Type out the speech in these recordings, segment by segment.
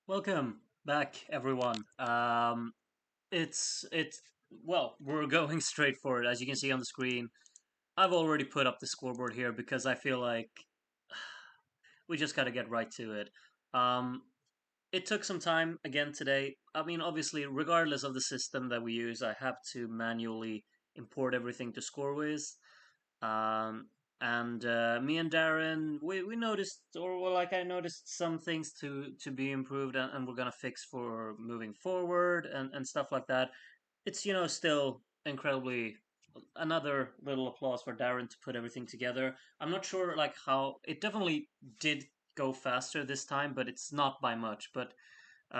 Welcome back, everyone. It's well, we're going straight for it. As you can see on the screen, I've already put up the scoreboard here because I feel like we just got to get right to it. Um, it took some time again today. I mean, obviously, regardless of the system that we use, I have to manually import everything to ScoreWiz. Um, and me and Darren, we noticed, or well, like I noticed some things to be improved, and we're gonna fix for moving forward and stuff like that. It's still incredibly another little applause for Darren to put everything together. I'm not sure like how it definitely did go faster this time, but it's not by much. But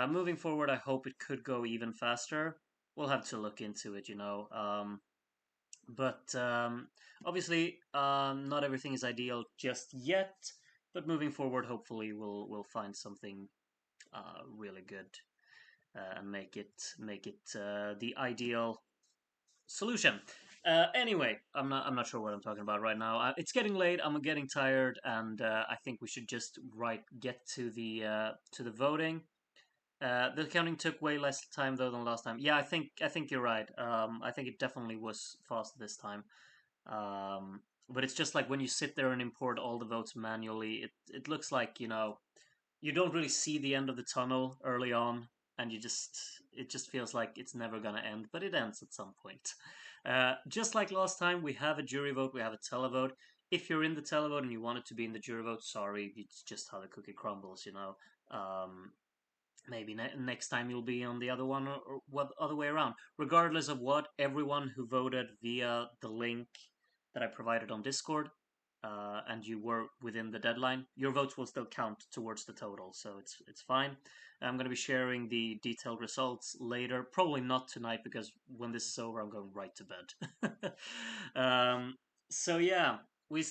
moving forward, I hope it could go even faster. We'll have to look into it. But obviously, not everything is ideal just yet. But moving forward, hopefully, we'll find something really good and make it the ideal solution. Anyway, I'm not sure what I'm talking about right now. It's getting late. I'm getting tired, and I think we should just get to the voting. The counting took way less time though than last time. Yeah, I think you're right. I think it definitely was fast this time. But it's just like when you sit there and import all the votes manually, it looks like you don't really see the end of the tunnel early on, and it just feels like it's never gonna end, but it ends at some point. Just like last time, we have a jury vote, we have a televote. If you're in the televote and you want it to be in the jury vote, sorry, it's just how the cookie crumbles. Um, Maybe next time you'll be on the other one, or what other way around. Regardless of what, everyone who voted via the link that I provided on Discord, and you were within the deadline, your votes will still count towards the total, so it's fine. I'm going to be sharing the detailed results later, probably not tonight because when this is over, I'm going right to bed. um, so yeah, we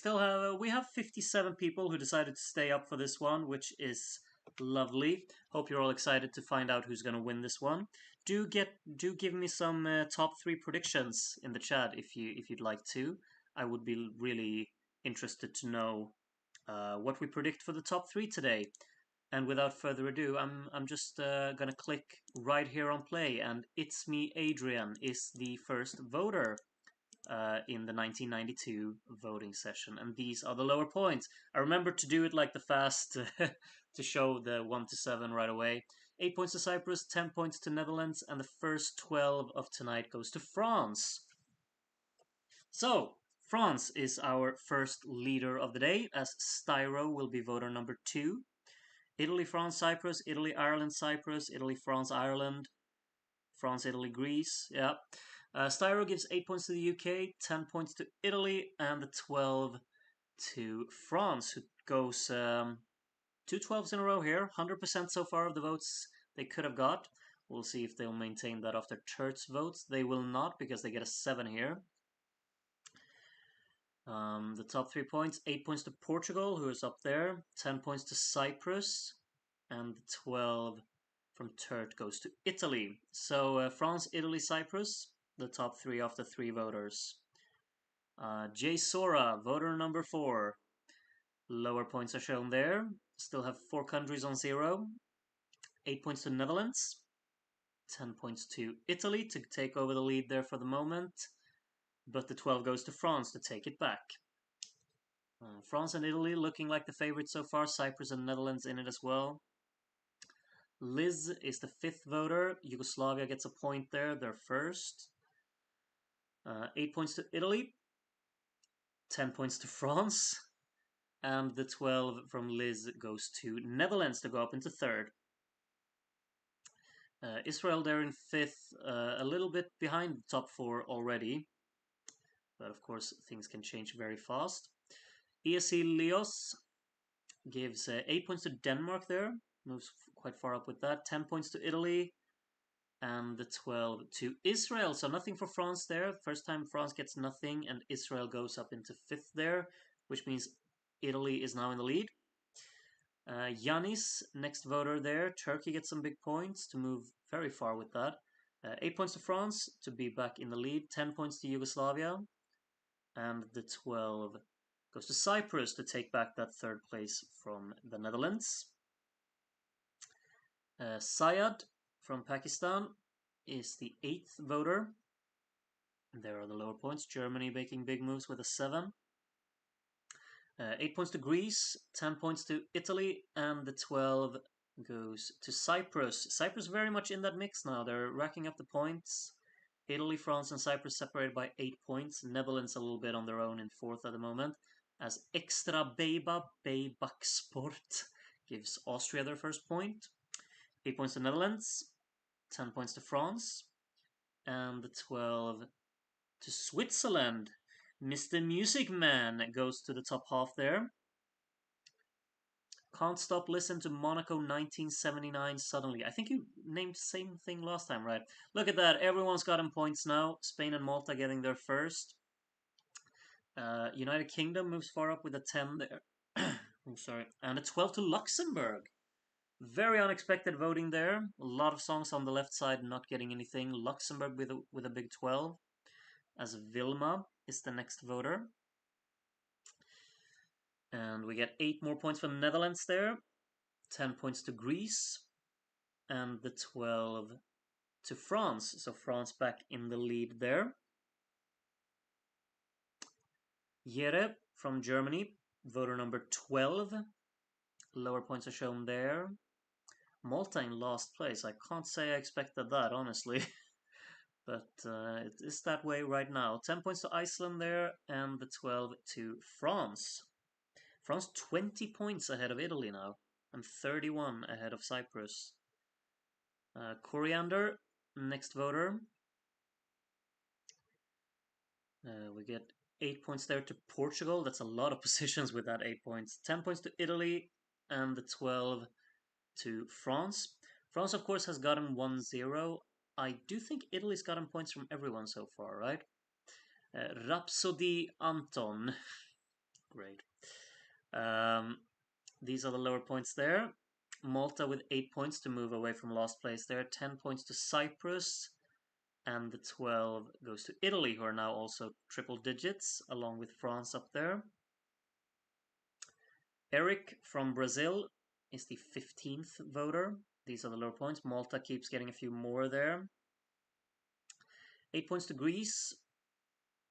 have 57 people who decided to stay up for this one, which is lovely. Hope you're all excited to find out who's going to win this one. Do give me some top three predictions in the chat if you'd like to. I would be really interested to know what we predict for the top three today. And without further ado, I'm just gonna click right here on play, and it's me, Adrian, is the first voter in the 1992 voting session, and these are the lower points. I remember to do it like the fast to show the 1 to 7 right away. 8 points to Cyprus, 10 points to Netherlands, and the first 12 of tonight goes to France. So, France is our first leader of the day, as Styro will be voter number 2. Italy, France, Cyprus, Italy, Ireland, Cyprus, Italy, France, Ireland, France, Italy, Greece. Yeah. Styro gives 8 points to the UK, 10 points to Italy, and the 12 to France, who goes two 12s in a row here. 100% so far of the votes they could have got. We'll see if they'll maintain that after Turt's votes. They will not because they get a 7 here. The top 3 points, 8 points to Portugal, who is up there, 10 points to Cyprus, and 12 from Turt goes to Italy. So France, Italy, Cyprus, the top three of the three voters. Jay Sora, voter number 4. Lower points are shown there. Still have 4 countries on 0. 8 points to Netherlands, 10 points to Italy to take over the lead there for the moment. But the 12 goes to France to take it back. France and Italy looking like the favorites so far. Cyprus and Netherlands in it as well. Liz is the 5th voter. Yugoslavia gets a point there. They're first. 8 points to Italy. 10 points to France. And the 12 from Liz goes to Netherlands to go up into 3rd. Israel there in 5th. A little bit behind the top 4 already. But of course, things can change very fast. ESC Leos gives 8 points to Denmark there. Moves quite far up with that. 10 points to Italy. And the 12 to Israel. So nothing for France there. First time France gets nothing, and Israel goes up into 5th there, which means Italy is now in the lead. Yanis, next voter there. Turkey gets some big points to move very far with that. 8 points to France to be back in the lead. 10 points to Yugoslavia. And the 12 goes to Cyprus to take back that 3rd place from the Netherlands. Syed from Pakistan is the 8th voter. There are the lower points. Germany making big moves with a 7. 8 points to Greece, 10 points to Italy, and the 12 goes to Cyprus. Cyprus very much in that mix now. They're racking up the points. Italy, France, and Cyprus separated by 8 points. Netherlands a little bit on their own in 4th at the moment. As Extra Beba Sport gives Austria their first point. 8 points to Netherlands, 10 points to France, and the 12 to Switzerland. Mr. Music Man goes to the top half there. Can't stop listen to Monaco 1979 suddenly. I think you named the same thing last time, right? Look at that. Everyone's gotten points now. Spain and Malta getting their first. United Kingdom moves far up with a 10 there. Oh, sorry. And a 12 to Luxembourg. Very unexpected voting there. A lot of songs on the left side not getting anything. Luxembourg with a big 12. As Vilma is the next voter. And we get 8 more points from Netherlands there. 10 points to Greece. And the 12 to France. So France back in the lead there. Jere from Germany, voter number 12. Lower points are shown there. Malta in last place. I can't say I expected that, honestly. But it is that way right now. 10 points to Iceland there, and the 12 to France. France 20 points ahead of Italy now, and 31 ahead of Cyprus. Coriander, next voter. We get 8 points there to Portugal. That's a lot of positions with that 8 points. 10 points to Italy, and the 12 to France. France, of course, has gotten 1-0. I do think Italy's gotten points from everyone so far, right? Rhapsody Anton. Great. These are the lower points there. Malta with 8 points to move away from last place there. 10 points to Cyprus. And the 12 goes to Italy, who are now also triple digits, along with France up there. Eric from Brazil is the 15th voter. These are the lower points. Malta keeps getting a few more there. 8 points to Greece,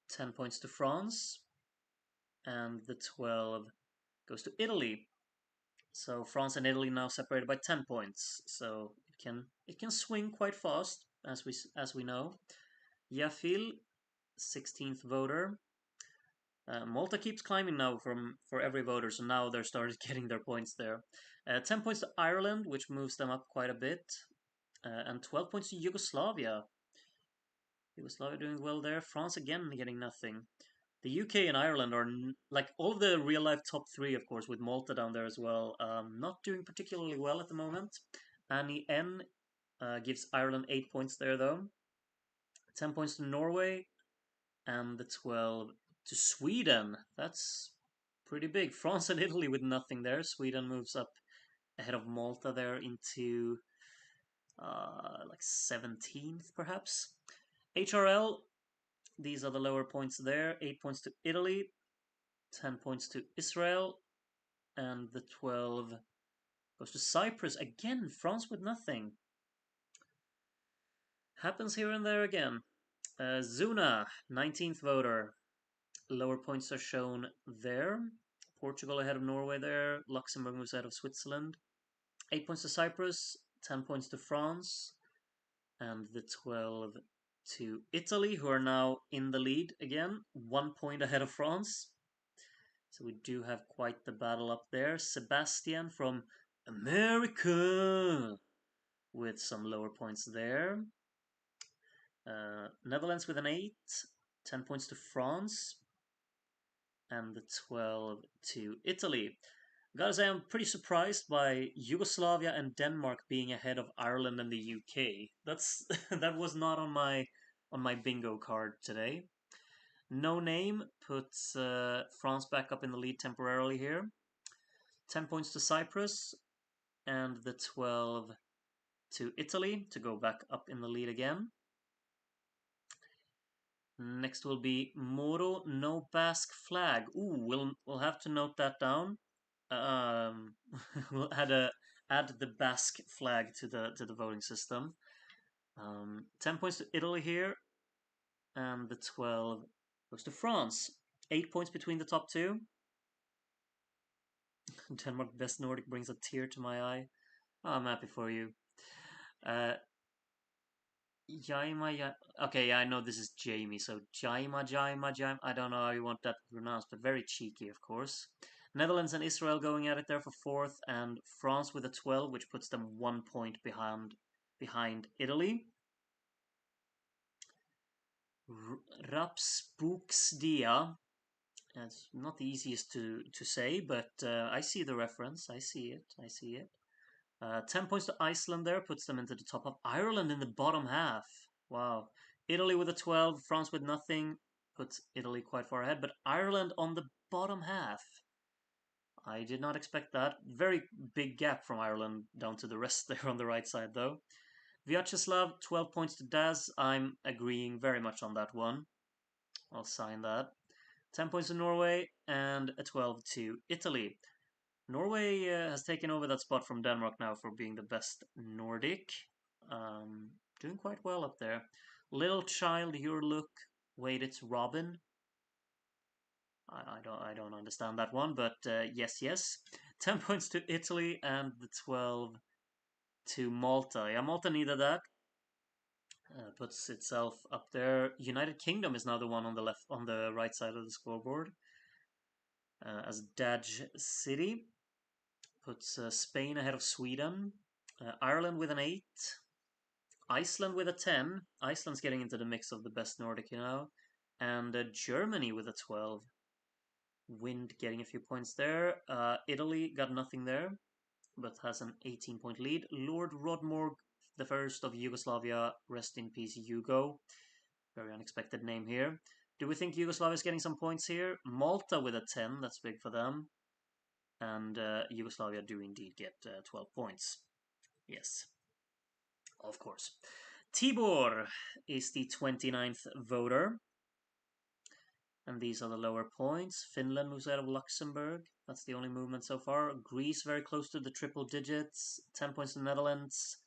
10 points to France, and the 12 goes to Italy. So France and Italy now separated by 10 points. So it can swing quite fast, as we know. Yafil, 16th voter. Malta keeps climbing now for every voter, so now they're started getting their points there. 10 points to Ireland, which moves them up quite a bit, and 12 points to Yugoslavia. Yugoslavia doing well there. France again getting nothing. The UK and Ireland are, like all of the real-life top 3, of course, with Malta down there as well, not doing particularly well at the moment. Annie N gives Ireland 8 points there, though. 10 points to Norway, and the 12 to Sweden. That's pretty big. France and Italy with nothing there. Sweden moves up ahead of Malta there into like 17th, perhaps. HRL, these are the lower points there. 8 points to Italy, 10 points to Israel, and the 12 goes to Cyprus. Again, France with nothing. Happens here and there again. Zuna, 19th voter. Lower points are shown there. Portugal ahead of Norway there. Luxembourg moves ahead of Switzerland. 8 points to Cyprus, 10 points to France, and the 12 to Italy, who are now in the lead again. 1 point ahead of France. So we do have quite the battle up there. Sebastian from America with some lower points there. Netherlands with an 8, 10 points to France, and the 12 to Italy. Gotta say, I'm pretty surprised by Yugoslavia and Denmark being ahead of Ireland and the UK. That's that was not on my bingo card today. No Name puts France back up in the lead temporarily here. 10 points to Cyprus, and the 12 to Italy to go back up in the lead again. Next will be Moro No Basque Flag. Ooh, we'll have to note that down. We'll add add the Basque flag to the voting system. 10 points to Italy here, and the 12 goes to France. 8 points between the top two. Denmark Best Nordic brings a tear to my eye. Oh, I'm happy for you. Jaima. Okay, yeah, I know this is Jamie, so Jaima. I don't know how you want that pronounced, but very cheeky, of course. Netherlands and Israel going at it there for fourth, and France with a 12, which puts them 1 point behind Italy. Rapsbuksdia. It's not the easiest to say, but I see the reference. I see it. 10 points to Iceland there, puts them into the top of Ireland in the bottom half. Wow. Italy with a 12, France with nothing, puts Italy quite far ahead, but Ireland on the bottom half. I did not expect that. Very big gap from Ireland down to the rest there on the right side, though. Vyacheslav, 12 points to Daz. I'm agreeing very much on that one. I'll sign that. 10 points to Norway, and a 12 to Italy. Norway has taken over that spot from Denmark now for being the best Nordic. Doing quite well up there. Little Child, Your Look. Wait, it's Robin. I don't understand that one, but yes. 10 points to Italy and the 12 to Malta. Yeah, Malta needed that. Puts itself up there. United Kingdom is now the one on the right side of the scoreboard. As Daj City puts Spain ahead of Sweden. Ireland with an 8. Iceland with a 10. Iceland's getting into the mix of the best Nordic, you know. And Germany with a 12. Wind getting a few points there. Italy got nothing there, but has an 18-point lead. Lord Rodmorg, the first of Yugoslavia. Rest in peace, Yugo. Very unexpected name here. Do we think Yugoslavia is getting some points here? Malta with a 10. That's big for them. And Yugoslavia do indeed get 12 points. Yes, of course. Tibor is the 29th voter. And these are the lower points. Finland moves out of Luxembourg. That's the only movement so far. Greece very close to the triple digits. 10 points to the Netherlands.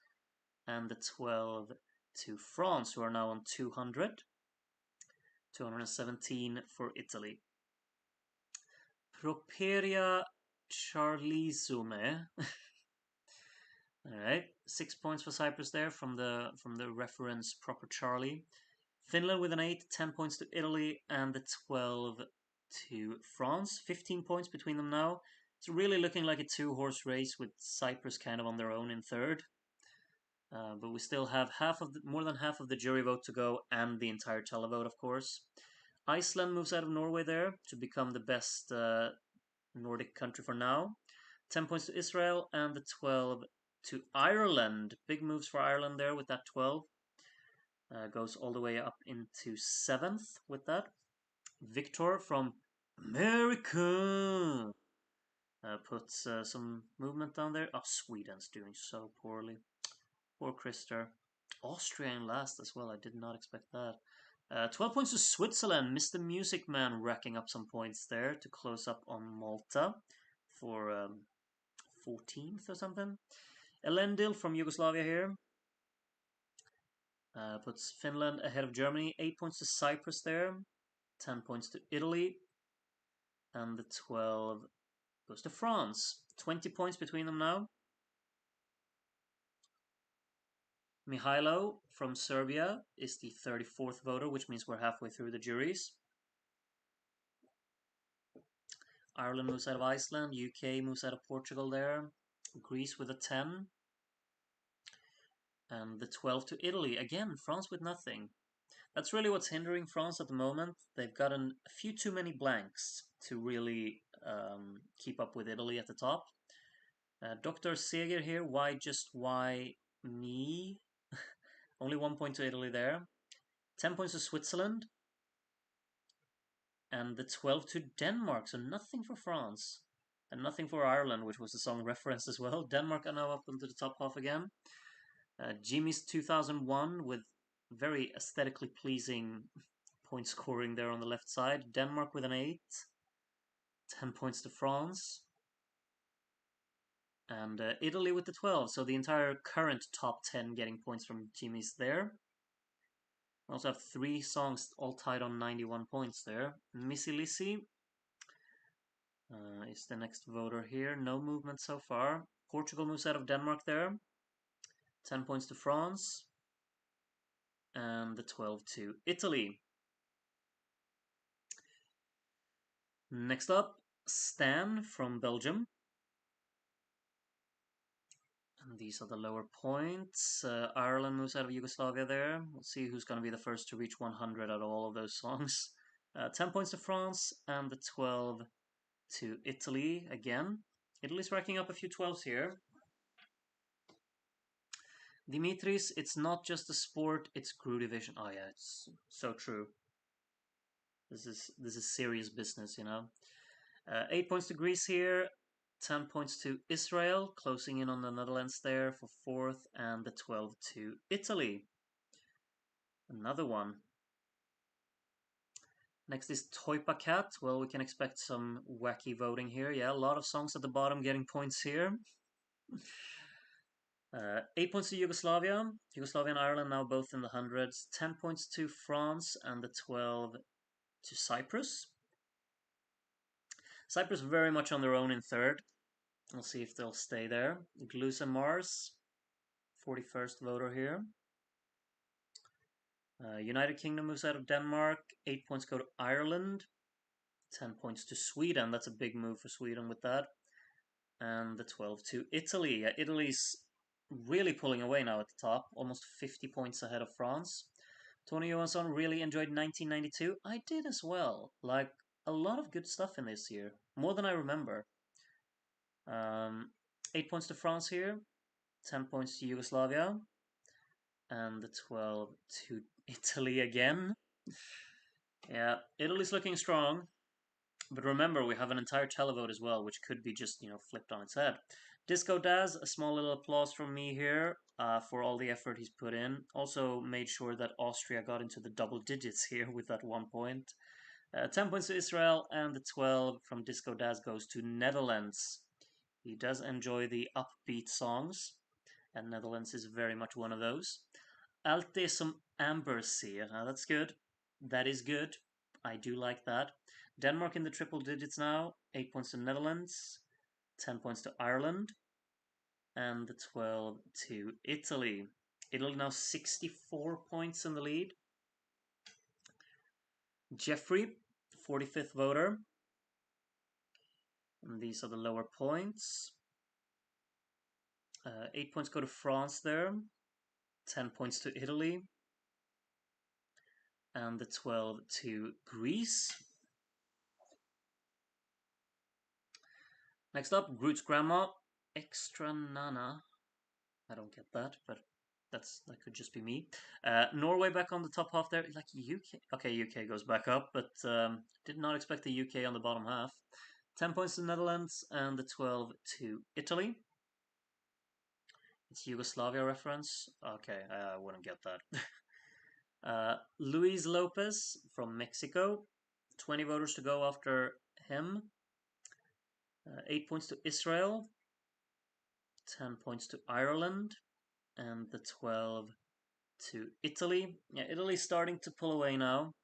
And the 12 to France, who are now on 200. 217 for Italy. Properia Charlisume. Alright, 6 points for Cyprus there from the reference Proper Charlie. Finland with an 8, 10 points to Italy, and the 12 to France. 15 points between them now. It's really looking like a two-horse race with Cyprus kind of on their own in third. But we still have more than half of the jury vote to go, and the entire televote, of course. Iceland moves out of Norway there to become the best Nordic country for now. 10 points to Israel, and the 12 to Ireland. Big moves for Ireland there with that 12. Goes all the way up into 7th with that. Victor from America puts some movement down there. Oh, Sweden's doing so poorly. Poor Krister. Austria in last as well. I did not expect that. 12 points to Switzerland. Mr. Music Man racking up some points there to close up on Malta for 14th or something. Elendil from Yugoslavia here. Puts Finland ahead of Germany. 8 points to Cyprus there. 10 points to Italy. And the 12 goes to France. 20 points between them now. Mihailo from Serbia is the 34th voter, which means we're halfway through the juries. Ireland moves out of Iceland. UK moves out of Portugal there. Greece with a 10. And the 12 to Italy. Again, France with nothing. That's really what's hindering France at the moment. They've gotten a few too many blanks to really keep up with Italy at the top. Dr. Seger here, why me? Only 1 point to Italy there. 10 points to Switzerland. And the 12 to Denmark, so nothing for France. And nothing for Ireland, which was the song referenced as well. Denmark are now up into the top half again. Jimmy's 2001 with very aesthetically pleasing point scoring there on the left side. Denmark with an 8. 10 points to France. And Italy with the 12. So the entire current top 10 getting points from Jimmy's there. We also have 3 songs all tied on 91 points there. Missy Lissy is the next voter here. No movement so far. Portugal moves out of Denmark there. 10 points to France. And the 12 to Italy. Next up, Stan from Belgium. And these are the lower points. Ireland moves out of Yugoslavia there. We'll see who's going to be the first to reach 100 out of all of those songs. 10 points to France and the 12 to Italy again. Italy's racking up a few 12s here. Dimitris, it's not just a sport, it's crew division. Oh yeah, it's so true. This is serious business, you know. 8 points to Greece here, 10 points to Israel, closing in on the Netherlands there for 4th, and the 12 to Italy. Another one. Next is Toipa Cat. Well, we can expect some wacky voting here. Yeah, a lot of songs at the bottom getting points here. 8 points to Yugoslavia. Yugoslavia and Ireland now both in the hundreds. 10 points to France and the 12 to Cyprus. Cyprus very much on their own in 3rd. We'll see if they'll stay there. Glus and Mars, 41st voter here. United Kingdom moves out of Denmark. 8 points go to Ireland. 10 points to Sweden. That's a big move for Sweden with that. And the 12 to Italy. Italy's really pulling away now at the top. Almost 50 points ahead of France. Tony Johansson really enjoyed 1992. I did as well. Like, a lot of good stuff in this year. More than I remember. 8 points to France here. 10 points to Yugoslavia. And the 12 to Italy again. Yeah, Italy's looking strong. But remember, we have an entire televote as well, which could be just, flipped on its head. Disco Daz, a small little applause from me here for all the effort he's put in. Also made sure that Austria got into the double digits here with that 1 point. 10 points to Israel, and the 12 from Disco Daz goes to Netherlands. He does enjoy the upbeat songs, and Netherlands is very much one of those. Alte som Ambersee, that's good. That is good. I do like that. Denmark in the triple digits now. 8 points to Netherlands, 10 points to Ireland, and the 12 to Italy. Italy now 64 points in the lead. Jeffrey, 45th voter. And these are the lower points. 8 points go to France there. 10 points to Italy. And the 12 to Greece. Next up, Groot's grandma, Extra Nana. I don't get that, but that could just be me. Norway back on the top half there. Like UK. Okay, UK goes back up, but did not expect the UK on the bottom half. 10 points to the Netherlands and the 12 to Italy. It's Yugoslavia reference. Okay, I wouldn't get that. Luis Lopez from Mexico. 20 voters to go after him. 8 points to Israel. 10 points to Ireland. And the 12 to Italy. Yeah, Italy's starting to pull away now.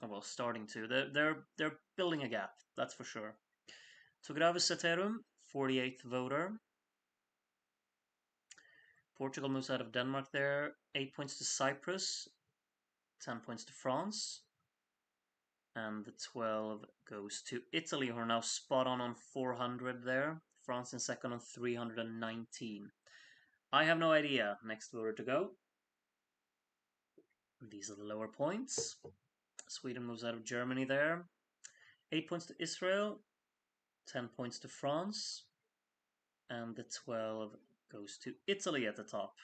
Oh, well, starting to. They're building a gap, that's for sure. Togravis Ceterum, 48th voter. Portugal moves out of Denmark there. 8 points to Cyprus. 10 points to France. And the 12 goes to Italy, who are now spot on 400 there. France in second on 319. I have no idea. Next voter to go. These are the lower points. Sweden moves out of Germany there. 8 points to Israel. 10 points to France. And the 12 goes to Italy at the top.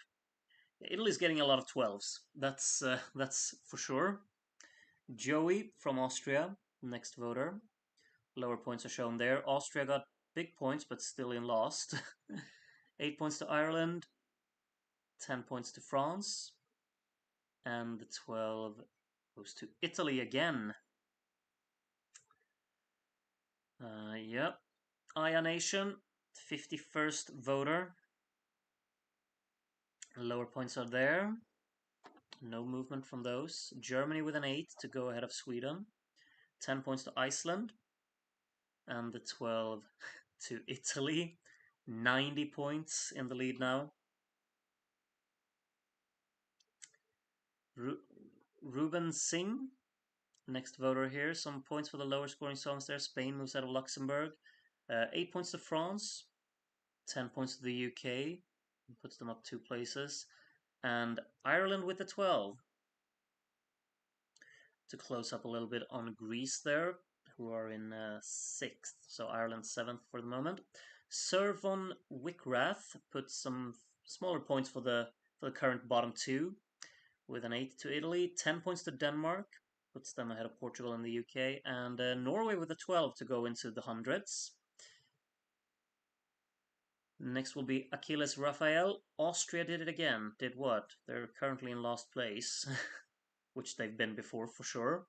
Italy's getting a lot of 12s. That's for sure. Joey from Austria, next voter. Lower points are shown there. Austria got big points, but still in last. 8 points to Ireland. 10 points to France. And the 12 goes to Italy again. Yep. Aya Nation, 51st voter. Lower points are there. No movement from those. Germany with an 8 to go ahead of Sweden. 10 points to Iceland. And the 12 to Italy. 90 points in the lead now. Ruben Singh, next voter here. Some points for the lower scoring songs there. Spain moves out of Luxembourg. 8 points to France. 10 points to the UK. Puts them up 2 places. And Ireland with the 12. To close up a little bit on Greece there, who are in 6th. So Ireland 7th for the moment. Sir von Wickrath puts some smaller points for the current bottom 2 with an 8 to Italy. 10 points to Denmark, puts them ahead of Portugal and the UK. And Norway with a 12 to go into the hundreds. Next will be Achilles Raphael. Austria did it again. Did what? They're currently in last place, which they've been before for sure.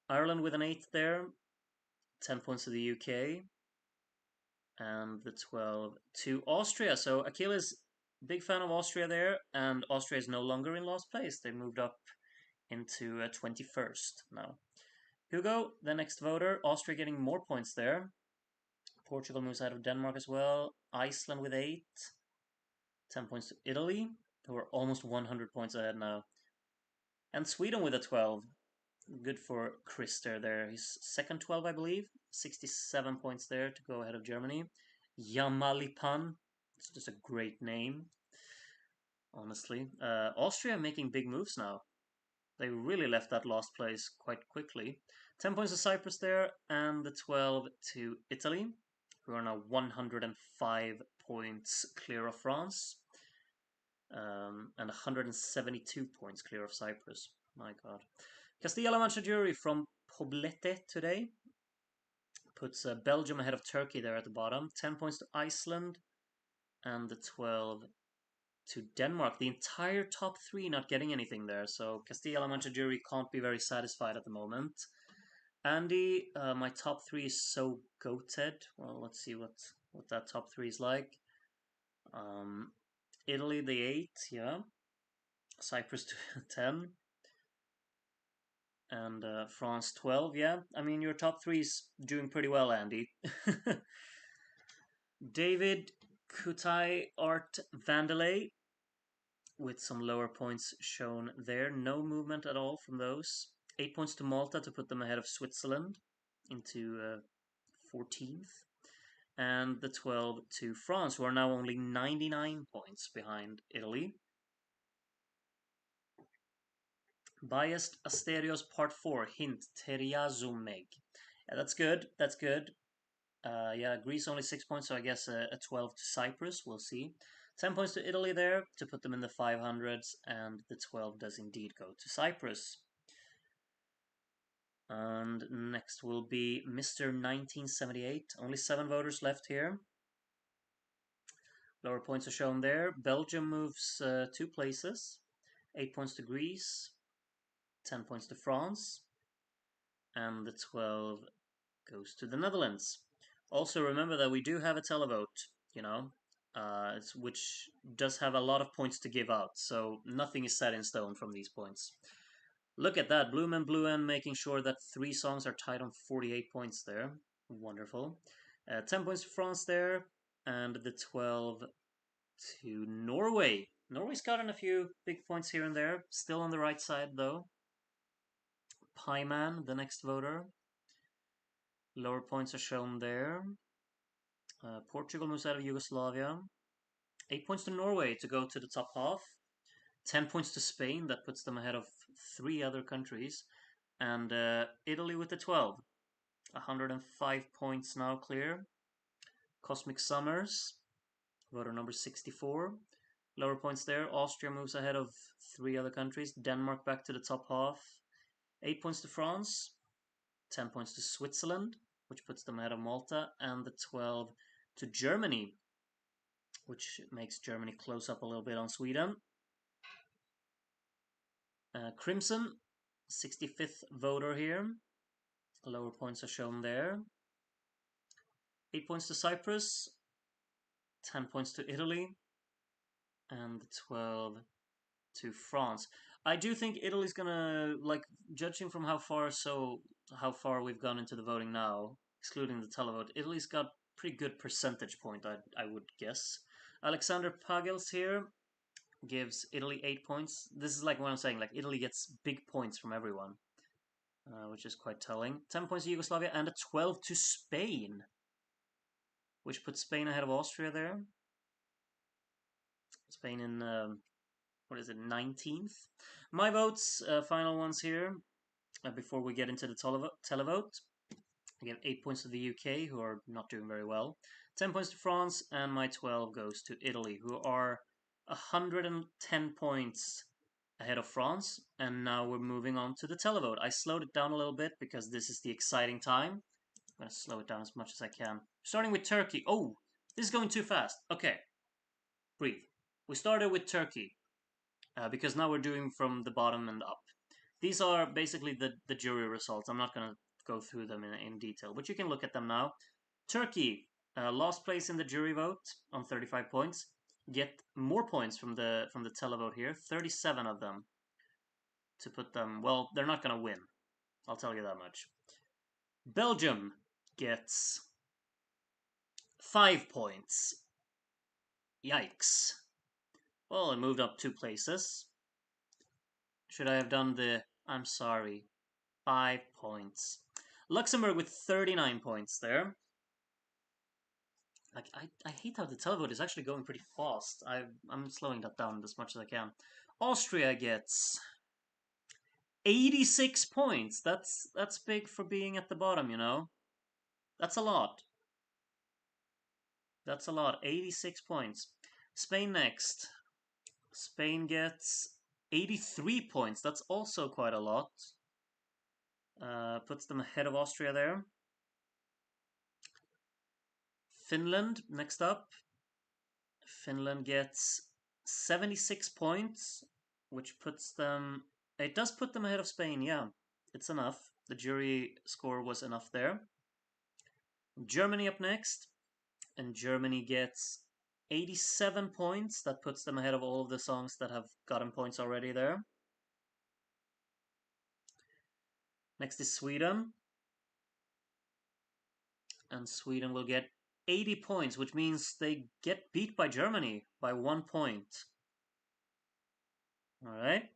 Ireland with an 8 there. 10 points to the UK. And the 12 to Austria. So Achilles, big fan of Austria there. And Austria is no longer in last place. They moved up into 21st now. Hugo, the next voter. Austria getting more points there. Portugal moves out of Denmark as well. Iceland with 8. 10 points to Italy, who are almost 100 points ahead now. And Sweden with a 12. Good for Christer there. He's second 12, I believe. 67 points there to go ahead of Germany. Yamalipan. It's just a great name, honestly. Austria making big moves now. They really left that last place quite quickly. 10 points to Cyprus there, and the 12 to Italy, who are now 105 points clear of France, and 172 points clear of Cyprus. My God. Castilla-La Mancha jury from Poblete today puts Belgium ahead of Turkey there at the bottom. 10 points to Iceland, and the 12 to Denmark. The entire top 3 not getting anything there, so Castilla-La Mancha jury can't be very satisfied at the moment. Andy, my top 3 is so goated. Well, let's see what that top 3 is like. Italy the 8, yeah. Cyprus 10. And France 12, yeah. I mean, your top 3 is doing pretty well, Andy. David Kutai Art Vandelay with some lower points shown there. No movement at all from those. 8 points to Malta to put them ahead of Switzerland into 14th. And the 12 to France, who are now only 99 points behind Italy. Biased Asterios Part 4, hint, Teriazumeg. Yeah, that's good, that's good. Yeah, Greece only 6 points, so I guess a 12 to Cyprus, we'll see. 10 points to Italy there to put them in the 500s, and the 12 does indeed go to Cyprus. And next will be Mr. 1978. Only 7 voters left here. Lower points are shown there. Belgium moves 2 places. 8 points to Greece. 10 points to France. And the 12 goes to the Netherlands. Also remember that we do have a televote, you know, which does have a lot of points to give out. So nothing is set in stone from these points. Look at that. Blue Man making sure that 3 songs are tied on 48 points there. Wonderful. 10 points to France there. And the 12 to Norway. Norway's gotten a few big points here and there. Still on the right side, though. Pieman, the next voter. Lower points are shown there. Portugal moves out of Yugoslavia. 8 points to Norway to go to the top half. 10 points to Spain. That puts them ahead of 3 other countries. And Italy with the 12. 105 points now clear. Cosmic Summers, voter number 64. Lower points there. Austria moves ahead of 3 other countries. Denmark back to the top half. 8 points to France. 10 points to Switzerland, which puts them ahead of Malta. And the 12 to Germany, which makes Germany close up a little bit on Sweden. Crimson, 65th voter here. Lower points are shown there. 8 points to Cyprus, 10 points to Italy, and 12 to France. I do think Italy's gonna, like, judging from how far we've gone into the voting now, excluding the televote, Italy's got pretty good percentage point, I would guess. Alexander Pagels here gives Italy 8 points. This is like what I'm saying, like Italy gets big points from everyone, which is quite telling. 10 points to Yugoslavia and a 12 to Spain, which puts Spain ahead of Austria there. Spain in, what is it, 19th? My votes, final ones here, before we get into the televote. I give 8 points to the UK, who are not doing very well. 10 points to France, and my 12 goes to Italy, who are 110 points ahead of France. And now we're moving on to the televote. I slowed it down a little bit because this is the exciting time. I'm going to slow it down as much as I can. Starting with Turkey. Oh, this is going too fast. Okay, breathe. We started with Turkey, because now we're doing from the bottom and up. These are basically the jury results. I'm not going to go through them in detail, but you can look at them now. Turkey, last place in the jury vote on 35 points. Get more points from the televote here, 37 of them, to put them, well, they're not going to win. I'll tell you that much. Belgium gets 5 points. Yikes. Well, it moved up 2 places. Should I have done the I'm sorry? 5 points. Luxembourg with 39 points there. Like, I hate how the televote is actually going pretty fast. I'm slowing that down as much as I can. Austria gets 86 points. That's big for being at the bottom, you know? That's a lot. That's a lot. 86 points. Spain next. Spain gets 83 points. That's also quite a lot. Puts them ahead of Austria there. Finland next up. Finland gets 76 points, which puts them... It does put them ahead of Spain, yeah. It's enough. The jury score was enough there. Germany up next, and Germany gets 87 points. That puts them ahead of all of the songs that have gotten points already there. Next is Sweden. And Sweden will get 80 points, which means they get beat by Germany by 1 point. Alright.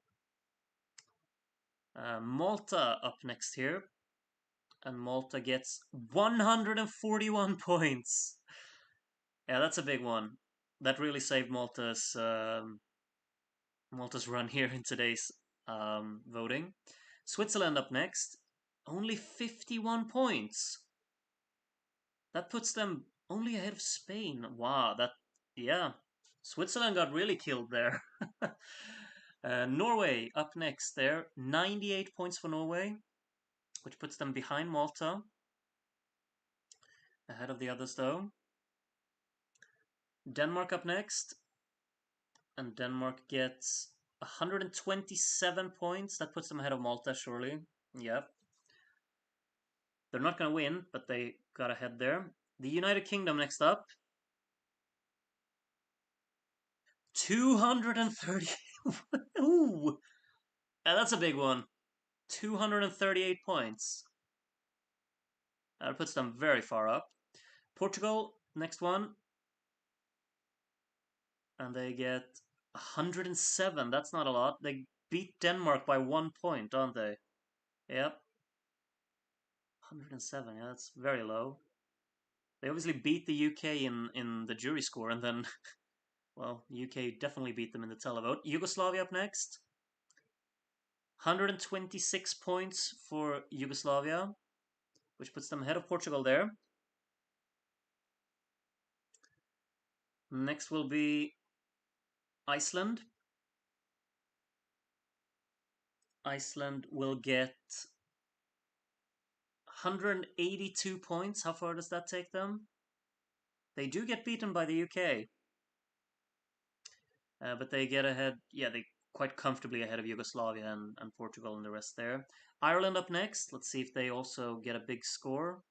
Malta up next here. And Malta gets 141 points. Yeah, that's a big one. That really saved Malta's run here in today's voting. Switzerland up next. Only 51 points. That puts them only ahead of Spain. Wow, yeah. Switzerland got really killed there. Norway up next there. 98 points for Norway, which puts them behind Malta. Ahead of the others, though. Denmark up next. And Denmark gets 127 points. That puts them ahead of Malta, surely. Yep. They're not going to win, but they got ahead there. The United Kingdom next up. 230. Ooh. Yeah, that's a big one. 238 points. That puts them very far up. Portugal, next one. And they get 107. That's not a lot. They beat Denmark by 1 point, don't they? Yep. 107, yeah, that's very low. They obviously beat the UK in the jury score, and then, well, UK definitely beat them in the televote. Yugoslavia up next. 126 points for Yugoslavia, which puts them ahead of Portugal there. Next will be Iceland. Iceland will get 182 points. How far does that take them? They do get beaten by the UK. But they get ahead, yeah, they quite comfortably ahead of Yugoslavia and Portugal and the rest there. Ireland up next. Let's see if they also get a big score.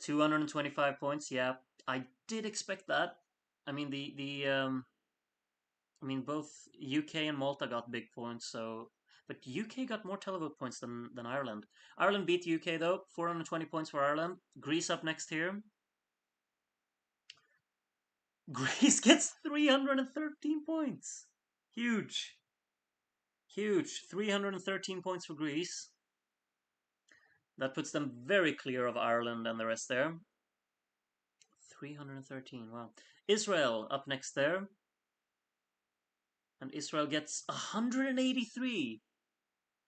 225 points. Yeah, I did expect that. I mean I mean both UK and Malta got big points, so but UK got more televote points than Ireland. Ireland beat UK though, 420 points for Ireland. Greece up next here. Greece gets 313 points. Huge. Huge. 313 points for Greece. That puts them very clear of Ireland and the rest there. 313, wow. Israel up next there. And Israel gets 183.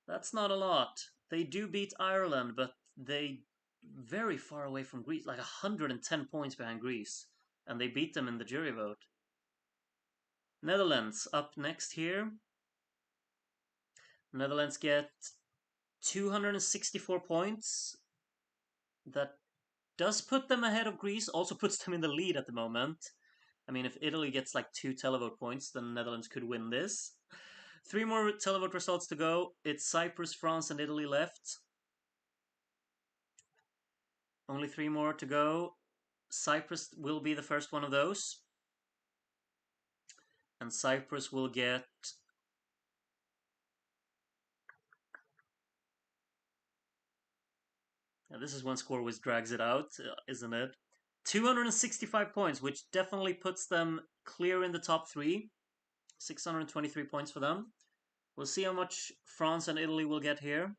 That's not a lot. They do beat Ireland, but they very far away from Greece, like 110 points behind Greece. And they beat them in the jury vote. Netherlands up next here. Netherlands get 264 points. That does put them ahead of Greece, also puts them in the lead at the moment. I mean, if Italy gets like 2 televote points, then Netherlands could win this. 3 more televote results to go. It's Cyprus, France, and Italy left. Only 3 more to go. Cyprus will be the first one of those. And Cyprus will get... Now, this is one score which drags it out, isn't it? 265 points, which definitely puts them clear in the top 3. 623 points for them. We'll see how much France and Italy will get here.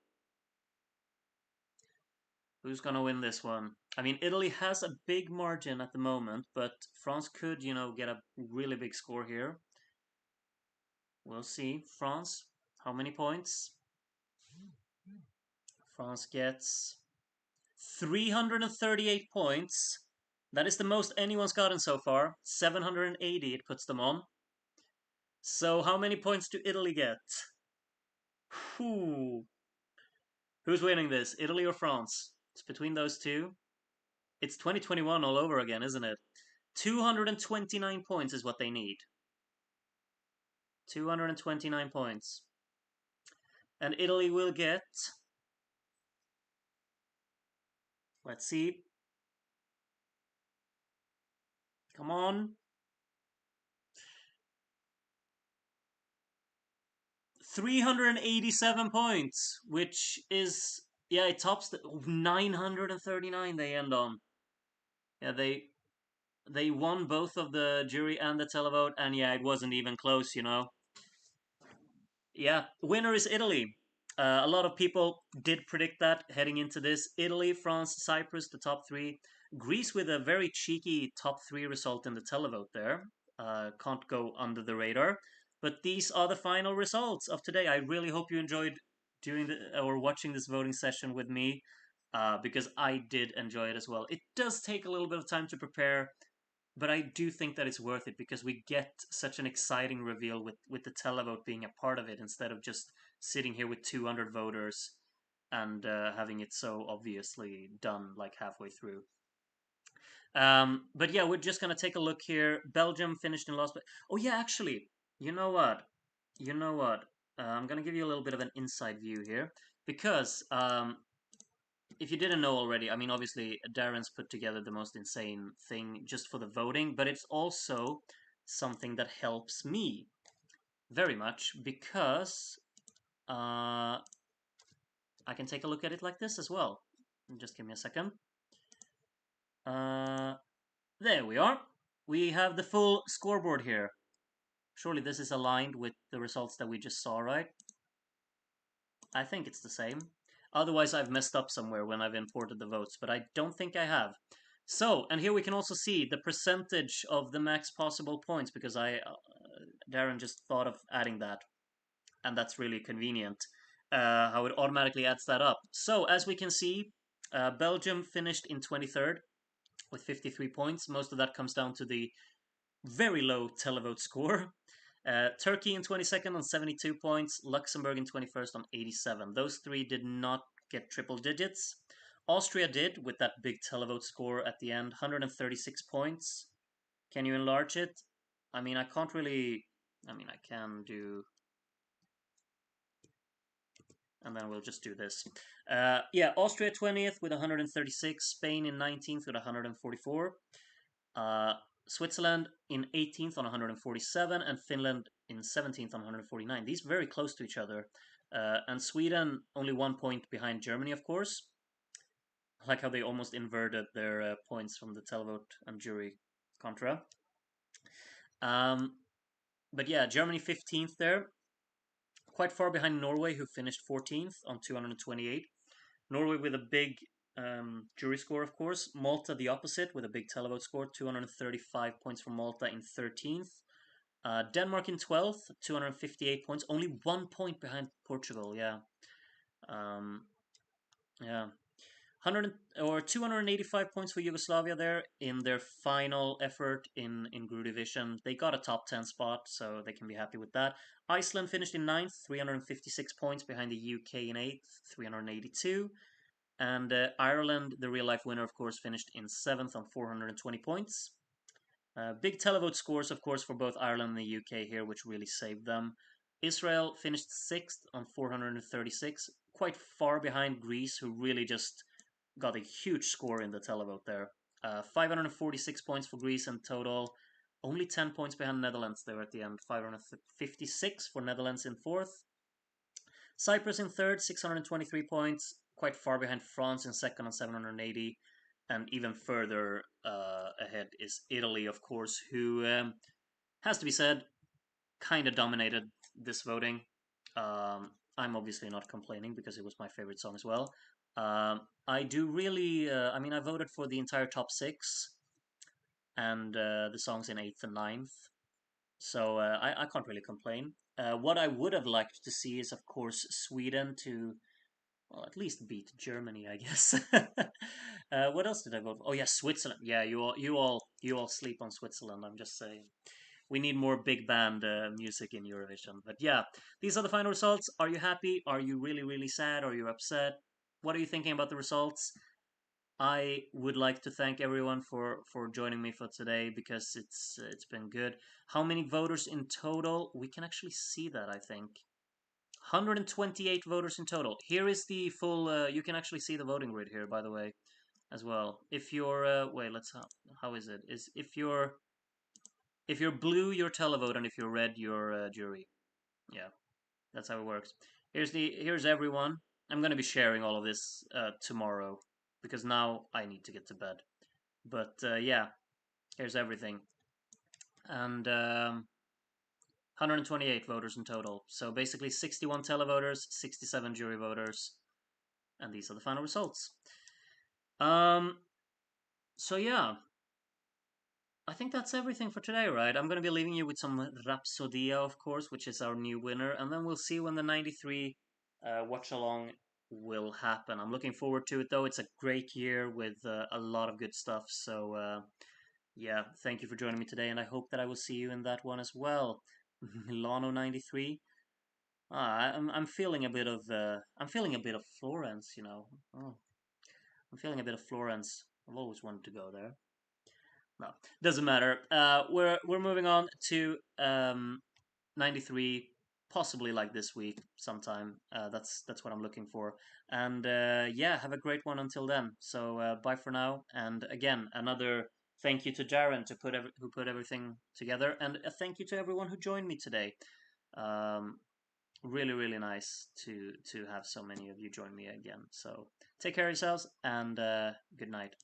Who's going to win this one? I mean, Italy has a big margin at the moment, but France could, get a really big score here. We'll see. France, how many points? France gets 338 points. That is the most anyone's gotten so far. 780 it puts them on. So how many points do Italy get? Whew. Who's winning this? Italy or France? It's between those two. It's 2021 all over again, isn't it? 229 points is what they need. 229 points. And Italy will get... Let's see. Come on. 387 points, which is... Yeah, it tops the 939 they end on. Yeah, they won both of the jury and the televote, and yeah, it wasn't even close, Yeah, winner is Italy. A lot of people did predict that heading into this. Italy, France, Cyprus, the top 3. Greece with a very cheeky top 3 result in the televote there. Can't go under the radar. But these are the final results of today. I really hope you enjoyed doing or watching this voting session with me, because I did enjoy it as well. It does take a little bit of time to prepare, but I do think that it's worth it because we get such an exciting reveal with the televote being a part of it instead of just sitting here with 200 voters and having it so obviously done like halfway through. But yeah, we're just gonna take a look here. Belgium finished in last, but oh yeah, actually, you know what? You know what? I'm gonna give you a little bit of an inside view here because if you didn't know already, I mean, obviously, Darren's put together the most insane thing just for the voting, but it's also something that helps me very much because I can take a look at it like this as well. Just give me a second. There we are. We have the full scoreboard here. Surely this is aligned with the results that we just saw, right? I think it's the same. Otherwise, I've messed up somewhere when I've imported the votes, but I don't think I have. So, and here we can also see the percentage of the max possible points because Darren just thought of adding that, and that's really convenient. How it automatically adds that up. So, as we can see, Belgium finished in 23rd with 53 points. Most of that comes down to the very low televote score. Turkey in 22nd on 72 points, Luxembourg in 21st on 87. Those 3 did not get triple digits. Austria did with that big televote score at the end, 136 points. Can you enlarge it? I mean, I can't really... I mean, I can do... and then we'll just do this. Austria 20th with 136, Spain in 19th with 144, Switzerland in 18th on 147, and Finland in 17th on 149. These very close to each other. And Sweden only 1 point behind Germany, of course. I like how they almost inverted their points from the televote and jury contra. But yeah, Germany 15th there. Quite far behind Norway, who finished 14th on 228. Norway with a big jury score, of course. Malta the opposite with a big televote score, 235 points for Malta in 13th. Denmark in 12th, 258 points, only 1 point behind Portugal. Yeah, 285 points for Yugoslavia there in their final effort in Gru Division. They got a top 10 spot, so they can be happy with that. Iceland finished in 9th, 356 points behind the UK in 8th, 382. And Ireland, the real-life winner, of course, finished in 7th on 420 points. Big televote scores, of course, for both Ireland and the UK here, which really saved them. Israel finished 6th on 436, quite far behind Greece, who really just got a huge score in the televote there. 546 points for Greece in total. Only 10 points behind Netherlands there at the end. 556 for Netherlands in 4th. Cyprus in 3rd, 623 points. Quite far behind France in 2nd on 780. And even further ahead is Italy, of course, who, has to be said, kind of dominated this voting. I'm obviously not complaining because it was my favorite song as well. I do really, I voted for the entire top 6 and the songs in 8th and 9th. So I can't really complain. What I would have liked to see is, of course, Sweden to, well, at least beat Germany, I guess. What else did I vote for? Oh yeah, Switzerland. Yeah, you all sleep on Switzerland. I'm just saying. We need more big band music in Eurovision. But yeah, these are the final results. Are you happy? Are you really, really sad? Are you upset? What are you thinking about the results? I would like to thank everyone for joining me for today because it's been good. How many voters in total? We can actually see that, I think. 128 voters in total. Here is the full. You can actually see the voting grid here, by the way, as well. If you're wait, how is it? If you're blue, your televote, and if you're red, your jury. Yeah, that's how it works. Here's everyone. I'm gonna be sharing all of this tomorrow because now I need to get to bed. But yeah, here's everything, and 128 voters in total. So basically 61 televoters, 67 jury voters, and these are the final results. So yeah, I think that's everything for today, right? I'm going to be leaving you with some Rhapsodia, of course, which is our new winner, and then we'll see when the 93 watch-along will happen. I'm looking forward to it, though. It's a great year with a lot of good stuff, so yeah, thank you for joining me today, and I hope that I will see you in that one as well. Milano 93. I'm feeling a bit of Florence, you know. Oh, I'm feeling a bit of Florence. I've always wanted to go there. No, doesn't matter. We're moving on to 93, possibly like this week sometime. That's what I'm looking for. And yeah, have a great one until then. So bye for now. And again, another thank you to Darren who put everything together, and a thank you to everyone who joined me today. Really, really nice to have so many of you join me again. So take care of yourselves, and good night.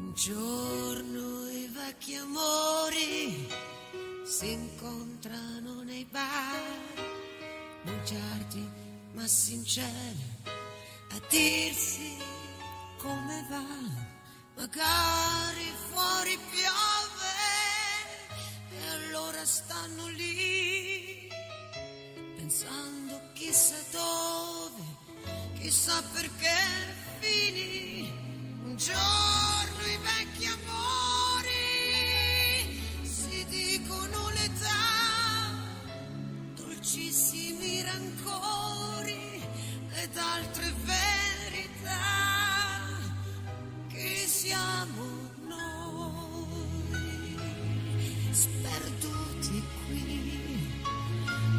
Un giorno i vecchi amori si incontrano nei bar, bugiardi ma sinceri, a dirsi come va. Magari fuori piove e allora stanno lì pensando chissà dove, chissà perché finì. Un giorno i vecchi amori rancori ed altre verità. Chi siamo noi, sperduti qui,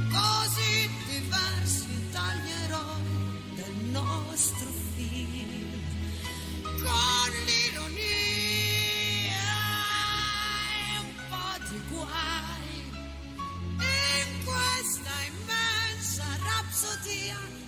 così diversi dagli eroi del nostro film, con l'ironia e un po' di guai in questa immensa rapsodia